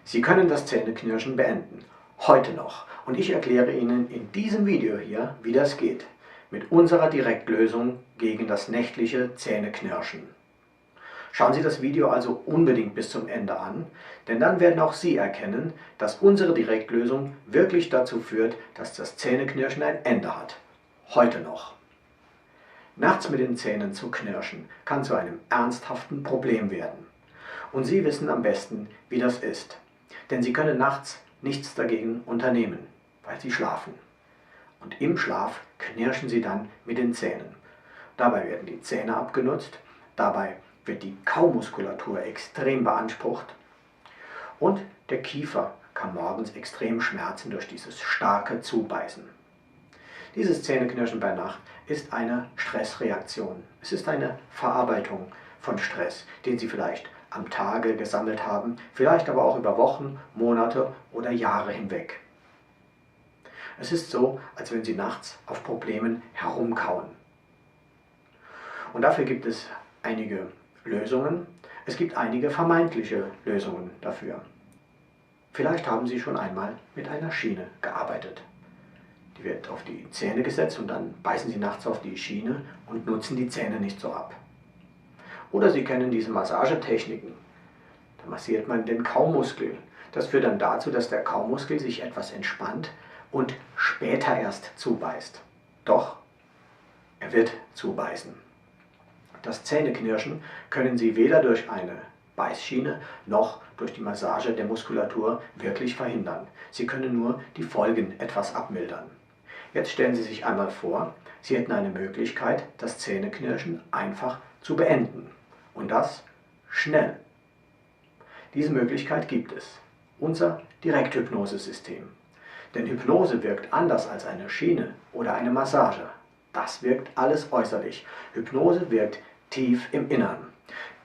Sie können das Zähneknirschen beenden. Heute noch. Und ich erkläre Ihnen in diesem Video hier, wie das geht. Mit unserer Direktlösung gegen das nächtliche Zähneknirschen. Schauen Sie das Video also unbedingt bis zum Ende an, denn dann werden auch Sie erkennen, dass unsere Direktlösung wirklich dazu führt, dass das Zähneknirschen ein Ende hat. Heute noch. Nachts mit den Zähnen zu knirschen kann zu einem ernsthaften Problem werden. Und Sie wissen am besten, wie das ist. Denn Sie können nachts nichts dagegen unternehmen, weil Sie schlafen. Und im Schlaf knirschen Sie dann mit den Zähnen. Dabei werden die Zähne abgenutzt, dabei wird die Kaumuskulatur extrem beansprucht und der Kiefer kann morgens extrem schmerzen durch dieses starke Zubeißen. Dieses Zähneknirschen bei Nacht ist eine Stressreaktion. Es ist eine Verarbeitung von Stress, den Sie vielleicht am Tage gesammelt haben, vielleicht aber auch über Wochen, Monate oder Jahre hinweg. Es ist so, als wenn Sie nachts auf Problemen herumkauen. Und dafür gibt es einige Lösungen. Es gibt einige vermeintliche Lösungen dafür. Vielleicht haben Sie schon einmal mit einer Schiene gearbeitet. Die wird auf die Zähne gesetzt und dann beißen Sie nachts auf die Schiene und nutzen die Zähne nicht so ab. Oder Sie kennen diese Massagetechniken. Da massiert man den Kaumuskel. Das führt dann dazu, dass der Kaumuskel sich etwas entspannt und später erst zubeißt. Doch, er wird zubeißen. Das Zähneknirschen können Sie weder durch eine Beißschiene noch durch die Massage der Muskulatur wirklich verhindern. Sie können nur die Folgen etwas abmildern. Jetzt stellen Sie sich einmal vor, Sie hätten eine Möglichkeit, das Zähneknirschen einfach zu beenden. Und das schnell. Diese Möglichkeit gibt es. Unser Direkthypnosesystem. Denn Hypnose wirkt anders als eine Schiene oder eine Massage. Das wirkt alles äußerlich. Hypnose wirkt tief im Innern.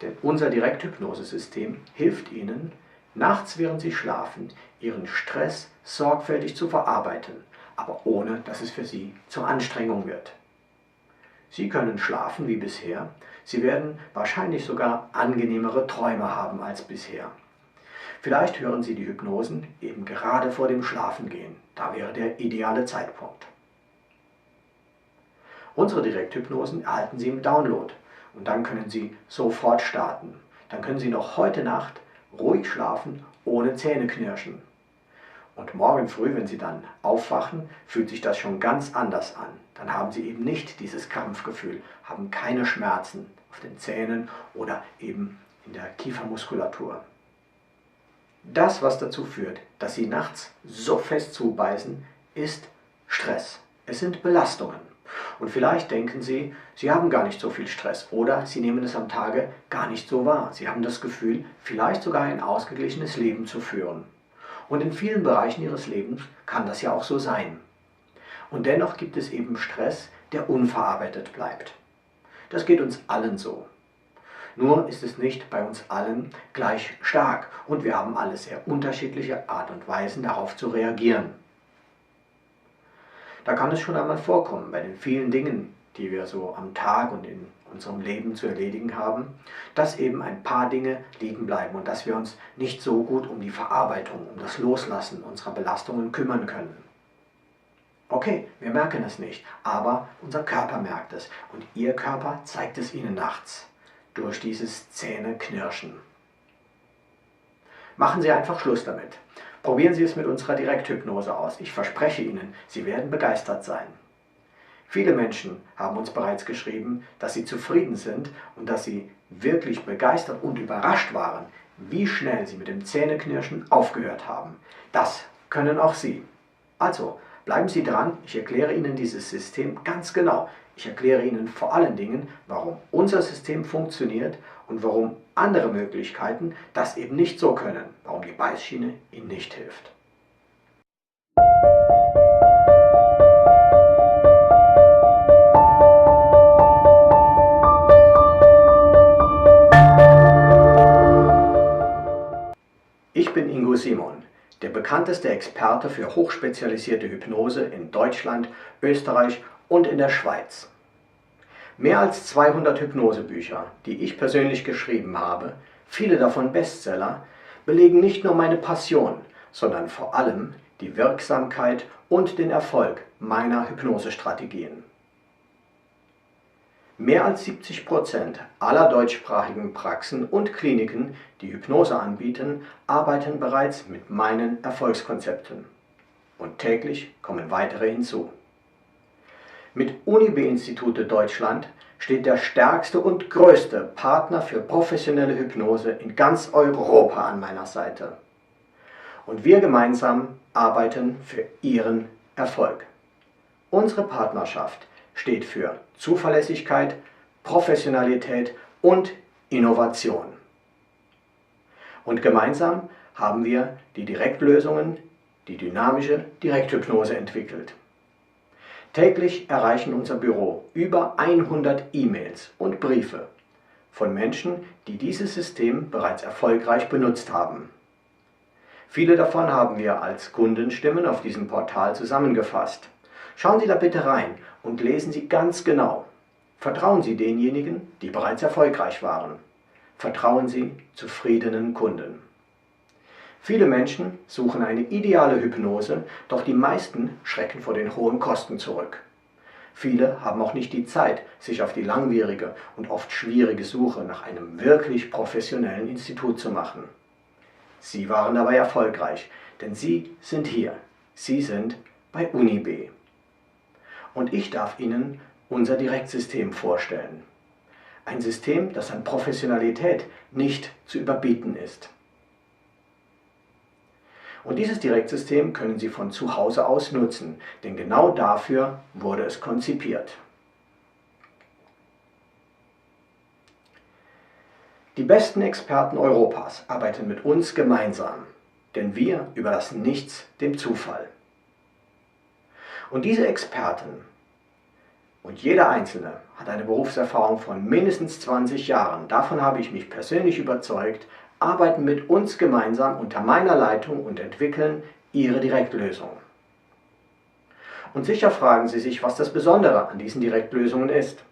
Denn unser Direkthypnosesystem hilft Ihnen, nachts während Sie schlafen, Ihren Stress sorgfältig zu verarbeiten, aber ohne, dass es für Sie zur Anstrengung wird. Sie können schlafen wie bisher, Sie werden wahrscheinlich sogar angenehmere Träume haben als bisher. Vielleicht hören Sie die Hypnosen eben gerade vor dem Schlafengehen, da wäre der ideale Zeitpunkt. Unsere Direkthypnosen erhalten Sie im Download und dann können Sie sofort starten. Dann können Sie noch heute Nacht ruhig schlafen, ohne Zähneknirschen. Und morgen früh, wenn Sie dann aufwachen, fühlt sich das schon ganz anders an. Dann haben Sie eben nicht dieses Krampfgefühl, haben keine Schmerzen auf den Zähnen oder eben in der Kiefermuskulatur. Das, was dazu führt, dass Sie nachts so fest zubeißen, ist Stress. Es sind Belastungen. Und vielleicht denken Sie, Sie haben gar nicht so viel Stress oder Sie nehmen es am Tage gar nicht so wahr. Sie haben das Gefühl, vielleicht sogar ein ausgeglichenes Leben zu führen. Und in vielen Bereichen Ihres Lebens kann das ja auch so sein. Und dennoch gibt es eben Stress, der unverarbeitet bleibt. Das geht uns allen so. Nur ist es nicht bei uns allen gleich stark und wir haben alle sehr unterschiedliche Art und Weisen, darauf zu reagieren. Da kann es schon einmal vorkommen, bei den vielen Dingen, die wir so am Tag und in unserem Leben zu erledigen haben, dass eben ein paar Dinge liegen bleiben und dass wir uns nicht so gut um die Verarbeitung, um das Loslassen unserer Belastungen kümmern können. Okay, wir merken es nicht, aber unser Körper merkt es und Ihr Körper zeigt es Ihnen nachts durch dieses Zähneknirschen. Machen Sie einfach Schluss damit. Probieren Sie es mit unserer Direkthypnose aus. Ich verspreche Ihnen, Sie werden begeistert sein. Viele Menschen haben uns bereits geschrieben, dass sie zufrieden sind und dass sie wirklich begeistert und überrascht waren, wie schnell sie mit dem Zähneknirschen aufgehört haben. Das können auch Sie. Also, bleiben Sie dran, ich erkläre Ihnen dieses System ganz genau. Ich erkläre Ihnen vor allen Dingen, warum unser System funktioniert und warum andere Möglichkeiten das eben nicht so können, warum die Beißschiene Ihnen nicht hilft. Ich bin Ingo Simon, der bekannteste Experte für hochspezialisierte Hypnose in Deutschland, Österreich und in der Schweiz. Mehr als 200 Hypnosebücher, die ich persönlich geschrieben habe, viele davon Bestseller, belegen nicht nur meine Passion, sondern vor allem die Wirksamkeit und den Erfolg meiner Hypnosestrategien. Mehr als 70% aller deutschsprachigen Praxen und Kliniken, die Hypnose anbieten, arbeiten bereits mit meinen Erfolgskonzepten. Und täglich kommen weitere hinzu. Mit UniB-Institute Deutschland steht der stärkste und größte Partner für professionelle Hypnose in ganz Europa an meiner Seite. Und wir gemeinsam arbeiten für Ihren Erfolg. Unsere Partnerschaft steht für Zuverlässigkeit, Professionalität und Innovation. Und gemeinsam haben wir die Direktlösungen, die dynamische Direkthypnose entwickelt. Täglich erreichen unser Büro über 100 E-Mails und Briefe von Menschen, die dieses System bereits erfolgreich benutzt haben. Viele davon haben wir als Kundenstimmen auf diesem Portal zusammengefasst. Schauen Sie da bitte rein und lesen Sie ganz genau. Vertrauen Sie denjenigen, die bereits erfolgreich waren. Vertrauen Sie zufriedenen Kunden. Viele Menschen suchen eine ideale Hypnose, doch die meisten schrecken vor den hohen Kosten zurück. Viele haben auch nicht die Zeit, sich auf die langwierige und oft schwierige Suche nach einem wirklich professionellen Institut zu machen. Sie waren dabei erfolgreich, denn Sie sind hier. Sie sind bei UniB. Und ich darf Ihnen unser Direktsystem vorstellen. Ein System, das an Professionalität nicht zu überbieten ist. Und dieses Direktsystem können Sie von zu Hause aus nutzen, denn genau dafür wurde es konzipiert. Die besten Experten Europas arbeiten mit uns gemeinsam, denn wir überlassen nichts dem Zufall. Und diese Experten und jeder Einzelne hat eine Berufserfahrung von mindestens 20 Jahren, davon habe ich mich persönlich überzeugt, arbeiten mit uns gemeinsam unter meiner Leitung und entwickeln ihre Direktlösung. Und sicher fragen Sie sich, was das Besondere an diesen Direktlösungen ist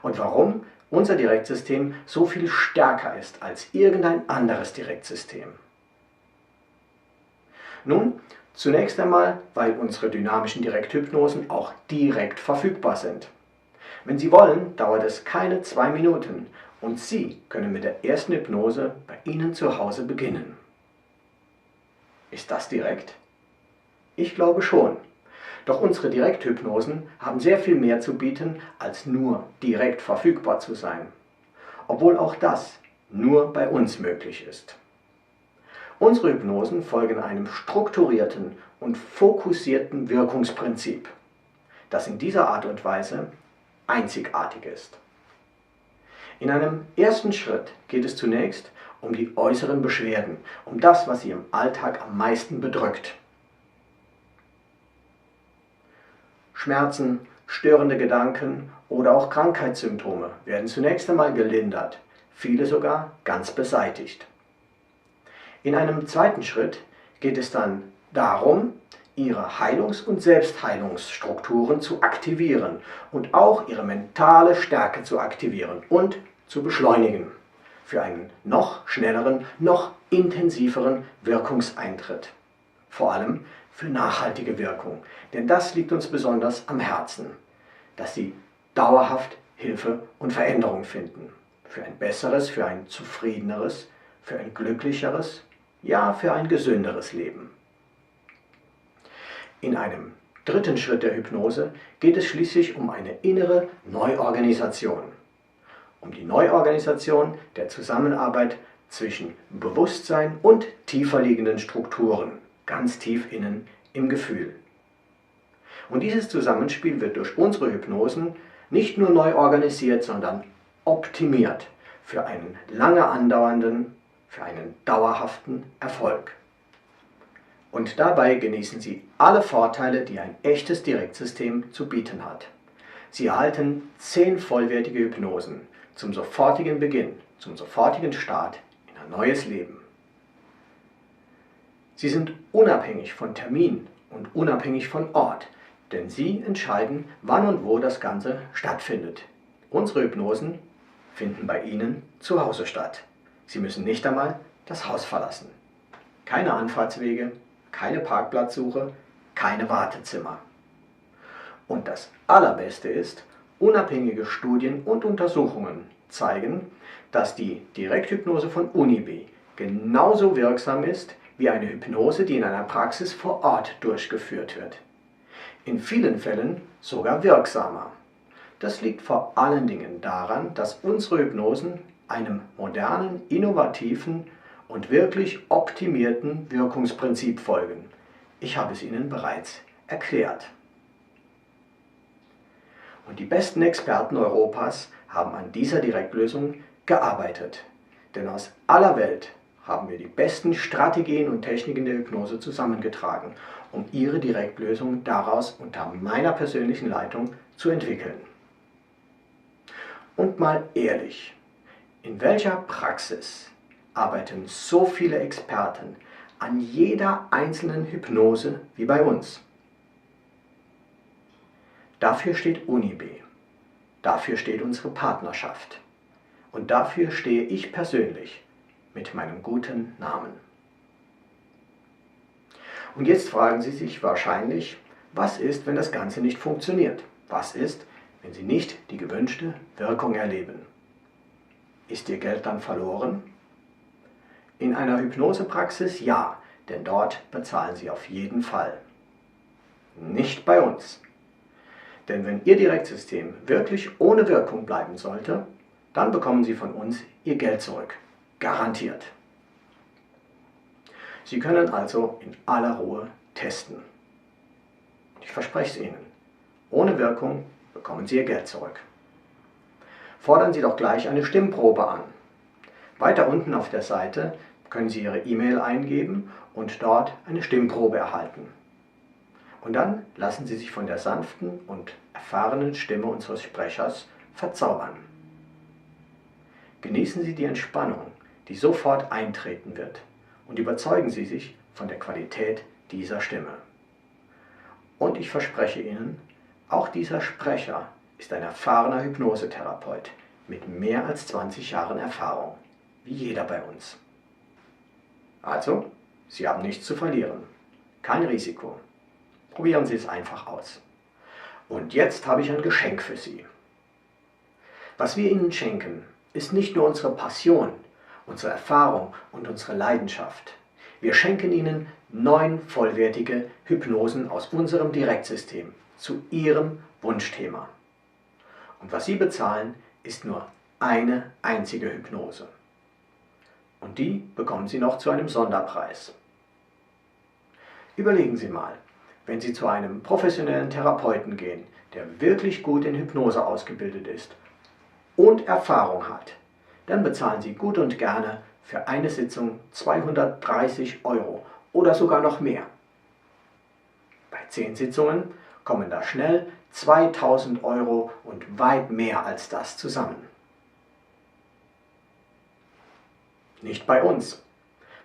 und warum unser Direktsystem so viel stärker ist als irgendein anderes Direktsystem. Nun, zunächst einmal, weil unsere dynamischen Direkthypnosen auch direkt verfügbar sind. Wenn Sie wollen, dauert es keine 2 Minuten und Sie können mit der ersten Hypnose bei Ihnen zu Hause beginnen. Ist das direkt? Ich glaube schon. Doch unsere Direkthypnosen haben sehr viel mehr zu bieten, als nur direkt verfügbar zu sein. Obwohl auch das nur bei uns möglich ist. Unsere Hypnosen folgen einem strukturierten und fokussierten Wirkungsprinzip, das in dieser Art und Weise einzigartig ist. In einem ersten Schritt geht es zunächst um die äußeren Beschwerden, um das, was Sie im Alltag am meisten bedrückt. Schmerzen, störende Gedanken oder auch Krankheitssymptome werden zunächst einmal gelindert, viele sogar ganz beseitigt. In einem zweiten Schritt geht es dann darum, Ihre Heilungs- und Selbstheilungsstrukturen zu aktivieren und auch Ihre mentale Stärke zu aktivieren und zu beschleunigen für einen noch schnelleren, noch intensiveren Wirkungseintritt. Vor allem für nachhaltige Wirkung, denn das liegt uns besonders am Herzen, dass Sie dauerhaft Hilfe und Veränderung finden. Für ein besseres, für ein zufriedeneres, für ein glücklicheres, ja für ein gesünderes Leben. In einem dritten Schritt der Hypnose geht es schließlich um eine innere Neuorganisation. Um die Neuorganisation der Zusammenarbeit zwischen Bewusstsein und tiefer liegenden Strukturen, ganz tief innen im Gefühl. Und dieses Zusammenspiel wird durch unsere Hypnosen nicht nur neu organisiert, sondern optimiert für einen lange andauernden, für einen dauerhaften Erfolg. Und dabei genießen Sie alle Vorteile, die ein echtes Direktsystem zu bieten hat. Sie erhalten 10 vollwertige Hypnosen zum sofortigen Beginn, zum sofortigen Start in ein neues Leben. Sie sind unabhängig von Termin und unabhängig von Ort, denn Sie entscheiden, wann und wo das Ganze stattfindet. Unsere Hypnosen finden bei Ihnen zu Hause statt. Sie müssen nicht einmal das Haus verlassen. Keine Anfahrtswege, keine Parkplatzsuche, keine Wartezimmer. Und das Allerbeste ist, unabhängige Studien und Untersuchungen zeigen, dass die Direkthypnose von UNIB genauso wirksam ist wie eine Hypnose, die in einer Praxis vor Ort durchgeführt wird. In vielen Fällen sogar wirksamer. Das liegt vor allen Dingen daran, dass unsere Hypnosen einem modernen, innovativen und wirklich optimierten Wirkungsprinzip folgen. Ich habe es Ihnen bereits erklärt. Und die besten Experten Europas haben an dieser Direktlösung gearbeitet. Denn aus aller Welt haben wir die besten Strategien und Techniken der Hypnose zusammengetragen, um Ihre Direktlösung daraus unter meiner persönlichen Leitung zu entwickeln. Und mal ehrlich, in welcher Praxis arbeiten so viele Experten an jeder einzelnen Hypnose wie bei uns? Dafür steht UNIB, dafür steht unsere Partnerschaft und dafür stehe ich persönlich mit meinem guten Namen. Und jetzt fragen Sie sich wahrscheinlich, was ist, wenn das Ganze nicht funktioniert? Was ist, wenn Sie nicht die gewünschte Wirkung erleben? Ist Ihr Geld dann verloren? In einer Hypnosepraxis ja, denn dort bezahlen Sie auf jeden Fall. Nicht bei uns. Denn wenn Ihr Direktsystem wirklich ohne Wirkung bleiben sollte, dann bekommen Sie von uns Ihr Geld zurück. Garantiert. Sie können also in aller Ruhe testen. Ich verspreche es Ihnen. Ohne Wirkung bekommen Sie Ihr Geld zurück. Fordern Sie doch gleich eine Stimmprobe an. Weiter unten auf der Seite können Sie Ihre E-Mail eingeben und dort eine Stimmprobe erhalten. Und dann lassen Sie sich von der sanften und erfahrenen Stimme unseres Sprechers verzaubern. Genießen Sie die Entspannung, die sofort eintreten wird, und überzeugen Sie sich von der Qualität dieser Stimme. Und ich verspreche Ihnen, auch dieser Sprecher ist ein erfahrener Hypnosetherapeut mit mehr als 20 Jahren Erfahrung, wie jeder bei uns. Also, Sie haben nichts zu verlieren, kein Risiko. Probieren Sie es einfach aus. Und jetzt habe ich ein Geschenk für Sie. Was wir Ihnen schenken, ist nicht nur unsere Passion, unsere Erfahrung und unsere Leidenschaft. Wir schenken Ihnen 9 vollwertige Hypnosen aus unserem Direktsystem zu Ihrem Wunschthema. Und was Sie bezahlen, ist nur eine einzige Hypnose. Und die bekommen Sie noch zu einem Sonderpreis. Überlegen Sie mal, wenn Sie zu einem professionellen Therapeuten gehen, der wirklich gut in Hypnose ausgebildet ist und Erfahrung hat, dann bezahlen Sie gut und gerne für eine Sitzung 230 € oder sogar noch mehr. Bei 10 Sitzungen kommen da schnell 2000 € und weit mehr als das zusammen. Nicht bei uns.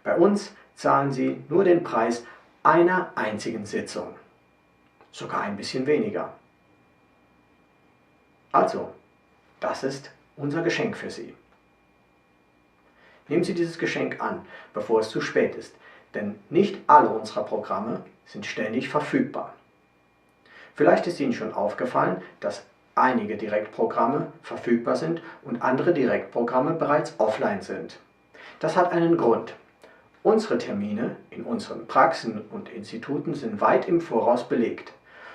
Bei uns zahlen Sie nur den Preis einer einzigen Sitzung. Sogar ein bisschen weniger. Also, das ist unser Geschenk für Sie. Nehmen Sie dieses Geschenk an, bevor es zu spät ist, denn nicht alle unserer Programme sind ständig verfügbar. Vielleicht ist Ihnen schon aufgefallen, dass einige Direktprogramme verfügbar sind und andere Direktprogramme bereits offline sind. Das hat einen Grund. Unsere Termine in unseren Praxen und Instituten sind weit im Voraus belegt,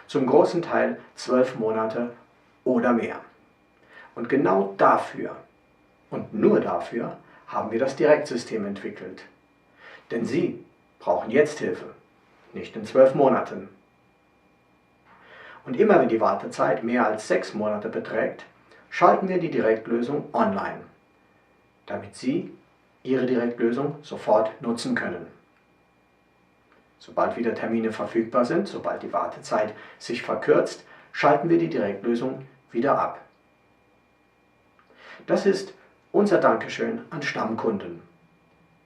zum großen Teil 12 Monate oder mehr. Und genau dafür und nur dafür haben wir das Direktsystem entwickelt. Denn Sie brauchen jetzt Hilfe, nicht in 12 Monaten. Und immer wenn die Wartezeit mehr als 6 Monate beträgt, schalten wir die Direktlösung online, damit Sie Ihre Direktlösung sofort nutzen können. Sobald wieder Termine verfügbar sind, sobald die Wartezeit sich verkürzt, schalten wir die Direktlösung wieder ab. Das ist unser Dankeschön an Stammkunden.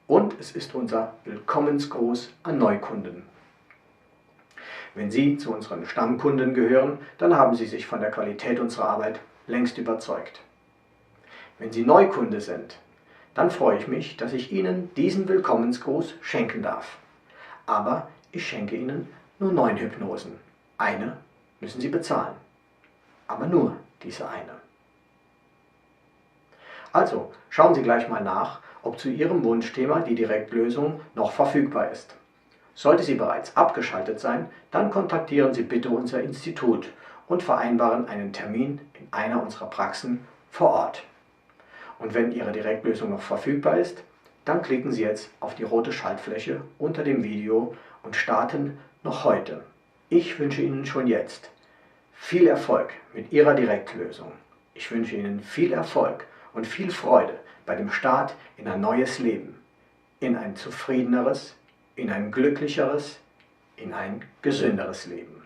Und es ist unser Willkommensgruß an Neukunden. Wenn Sie zu unseren Stammkunden gehören, dann haben Sie sich von der Qualität unserer Arbeit längst überzeugt. Wenn Sie Neukunde sind, dann freue ich mich, dass ich Ihnen diesen Willkommensgruß schenken darf. Aber ich schenke Ihnen nur 9 Hypnosen. Eine müssen Sie bezahlen. Aber nur diese eine. Also, schauen Sie gleich mal nach, ob zu Ihrem Wunschthema die Direktlösung noch verfügbar ist. Sollte sie bereits abgeschaltet sein, dann kontaktieren Sie bitte unser Institut und vereinbaren einen Termin in einer unserer Praxen vor Ort. Und wenn Ihre Direktlösung noch verfügbar ist, dann klicken Sie jetzt auf die rote Schaltfläche unter dem Video und starten noch heute. Ich wünsche Ihnen schon jetzt viel Erfolg mit Ihrer Direktlösung. Ich wünsche Ihnen viel Erfolg und viel Freude bei dem Start in ein neues Leben, in ein zufriedeneres, in ein glücklicheres, in ein gesünderes Leben.